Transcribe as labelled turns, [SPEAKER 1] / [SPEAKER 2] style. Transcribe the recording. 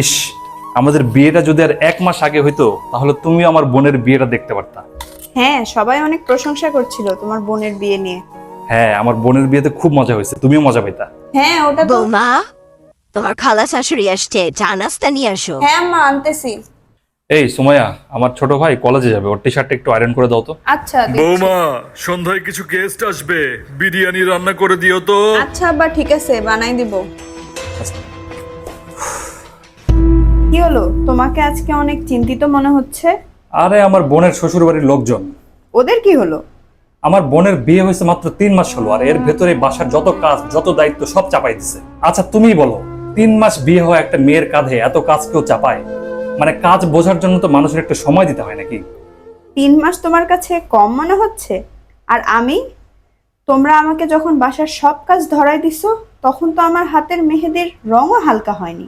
[SPEAKER 1] ইস, আমাদের বিয়েটা যদি আর 1 মাস আগে হইতো তাহলে তুমি আমার বোনের বিয়েটা দেখতে পারতা।
[SPEAKER 2] হ্যাঁ, সবাই অনেক প্রশংসা করছিল তোমার বোনের বিয়ে নিয়ে।
[SPEAKER 1] হ্যাঁ, আমার বোনের বিয়েতে খুব মজা হয়েছে, তুমিও মজা পাইতা।
[SPEAKER 2] হ্যাঁ, ওটা তো।
[SPEAKER 3] বৌমা, তোমার খালা শাশুড়ি আসছে, চা নাস্তা নিয়ে আসো।
[SPEAKER 2] হ্যাঁ মা, আনতেছি।
[SPEAKER 1] এই সুমাইয়া, আমার ছোট ভাই কলেজে যাবে, ওর টি শার্টটা একটু আয়রন করে দাও তো।
[SPEAKER 2] আচ্ছা দিচ্ছি।
[SPEAKER 4] বৌমা, সন্ধ্যায় কিছু গেস্ট আসবে, বিরিয়ানি রান্না করে দিও তো।
[SPEAKER 2] আচ্ছা আব্বা, ঠিক আছে, বানাই দিব। কি হলো, তোমাকে আজকে অনেক চিন্তিত মনে হচ্ছে?
[SPEAKER 1] আরে আমার বোনের শ্বশুর বাড়ির লোকজন,
[SPEAKER 2] ওদের কি হলো?
[SPEAKER 1] আমার বোনের বিয়ে হয়েছে মাত্র 3 মাস হলো, আর এর ভেতরে বাসার যত কাজ যত দায়িত্ব সব চাপাই দিছে। আচ্ছা তুমিই বলো, 3 মাস বিয়ে হওয়া একটা মেয়ের কাঁধে এত কাজ কেউ চাপায়? মানে কাজ বোঝার জন্য তো মানুষের একটা সময় দিতে হয় নাকি?
[SPEAKER 2] 3 মাস তোমার কাছে কম মনে হচ্ছে? আর আমি, তোমরা আমাকে যখন বাসার সব কাজ ধরাই দিছো, তখন তো আমার হাতের মেহেদির রঙও হালকা হয়নি।